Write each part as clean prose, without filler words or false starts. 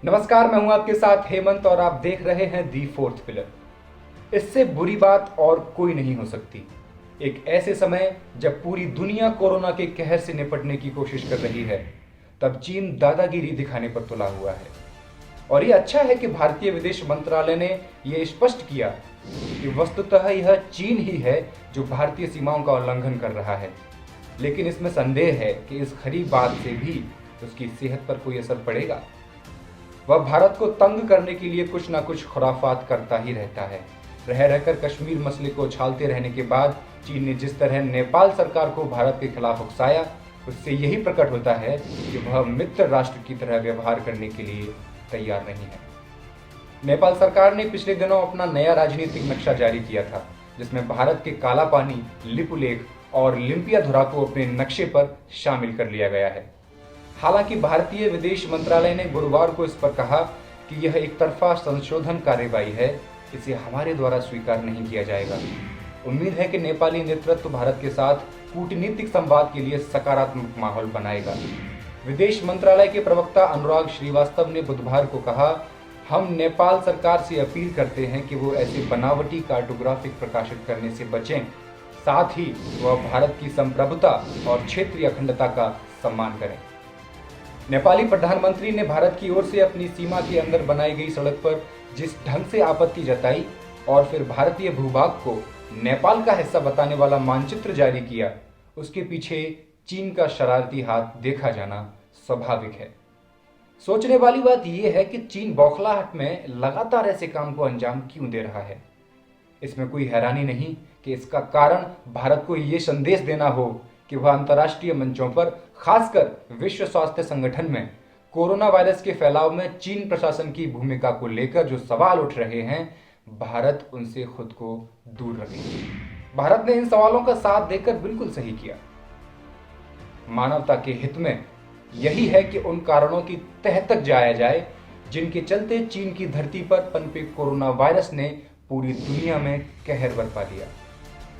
नमस्कार, मैं हूं आपके साथ हेमंत और आप देख रहे हैं दी फोर्थ पिलर। इससे बुरी बात और कोई नहीं हो सकती। एक ऐसे समय जब पूरी दुनिया कोरोना के कहर से निपटने की कोशिश कर रही है, तब चीन दादागिरी दिखाने पर तुला हुआ है। और ये अच्छा है कि भारतीय विदेश मंत्रालय ने यह स्पष्ट किया कि वस्तुतः यह चीन ही है जो भारतीय सीमाओं का उल्लंघन कर रहा है। लेकिन इसमें संदेह है कि इस खरी बात से भी उसकी सेहत पर कोई असर पड़ेगा। वह भारत को तंग करने के लिए कुछ ना कुछ खुराफात करता ही रहता है। रह रहकर कश्मीर मसले को उछालते रहने के बाद चीन ने जिस तरह नेपाल सरकार को भारत के खिलाफ उकसाया, उससे यही प्रकट होता है कि वह मित्र राष्ट्र की तरह व्यवहार करने के लिए तैयार नहीं है। नेपाल सरकार ने पिछले दिनों अपना नया राजनीतिक नक्शा जारी किया था, जिसमें भारत के काला पानी, लिपुलेख और लिम्पियाधुरा को अपने नक्शे पर शामिल कर लिया गया है। हालांकि भारतीय विदेश मंत्रालय ने गुरुवार को इस पर कहा कि यह एक तरफा संशोधन कार्रवाई है, इसे हमारे द्वारा स्वीकार नहीं किया जाएगा। उम्मीद है कि नेपाली नेतृत्व भारत के साथ कूटनीतिक संवाद के लिए सकारात्मक माहौल बनाएगा। विदेश मंत्रालय के प्रवक्ता अनुराग श्रीवास्तव ने बुधवार को कहा, हम नेपाल सरकार से अपील करते हैं कि वो ऐसे बनावटी कार्टोग्राफिक प्रकाशित करने से बचें, साथ ही वह भारत की संप्रभुता और क्षेत्रीय अखंडता का सम्मान करें। नेपाली प्रधानमंत्री ने भारत की ओर से अपनी सीमा के अंदर बनाई गई सड़क पर जिस ढंग से आपत्ति जताई और फिर भारतीय भूभाग को नेपाल का हिस्सा बताने वाला मानचित्र जारी किया, उसके पीछे चीन का शरारती हाथ देखा जाना स्वाभाविक है। सोचने वाली बात यह है कि चीन बौखलाहट में लगातार ऐसे काम को अंजाम क्यों दे रहा है। इसमें कोई हैरानी नहीं कि इसका कारण भारत को यह संदेश देना हो कि वह अंतर्राष्ट्रीय मंचों पर, खासकर विश्व स्वास्थ्य संगठन में कोरोना वायरस के फैलाव में चीन प्रशासन की भूमिका को लेकर जो सवाल उठ रहे हैं, भारत उनसे खुद को दूर रखे। भारत ने इन सवालों का साथ देकर बिल्कुल सही किया। मानवता के हित में यही है कि उन कारणों की तह तक जाया जाए जिनके चलते चीन की धरती पर पनपे कोरोना वायरस ने पूरी दुनिया में कहर बरपा दिया।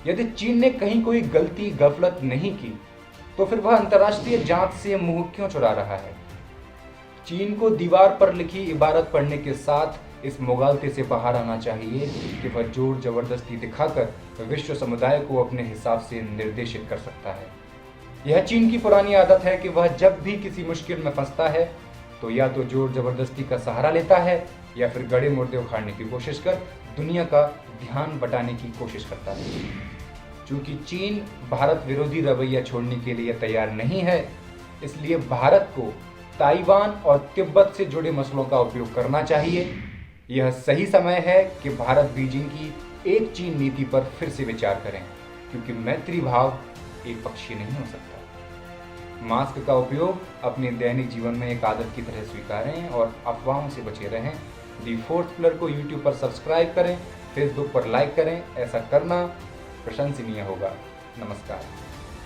यदि चीन ने कहीं कोई गलती गफलत नहीं की, तो फिर वह अंतर्राष्ट्रीय जांच से मुंह क्यों चुरा रहा है। चीन को दीवार पर लिखी इबारत पढ़ने के साथ इस मुगालते से बाहर आना चाहिए कि वह जोर जबरदस्ती दिखाकर विश्व समुदाय को अपने हिसाब से निर्देशित कर सकता है। यह चीन की पुरानी आदत है कि वह जब भी किसी मुश्किल में फंसता है तो या तो जोर जबरदस्ती का सहारा लेता है या फिर गड़े मुर्दे उखाड़ने की कोशिश कर दुनिया का ध्यान बटाने की कोशिश करता है। चूंकि चीन भारत विरोधी रवैया छोड़ने के लिए तैयार नहीं है, इसलिए भारत को ताइवान और तिब्बत से जुड़े मसलों का उपयोग करना चाहिए। यह सही समय है कि भारत बीजिंग की एक चीन नीति पर फिर से विचार करें, क्योंकि मैत्री भाव एक पक्षीय नहीं हो सकता। मास्क का उपयोग अपने दैनिक जीवन में एक आदत की तरह स्वीकारें और अफवाहों से बचे रहें। दी फोर्थ पिलर को यूट्यूब पर सब्सक्राइब करें, फेसबुक पर लाइक करें। ऐसा करना प्रशंसनीय होगा। नमस्कार।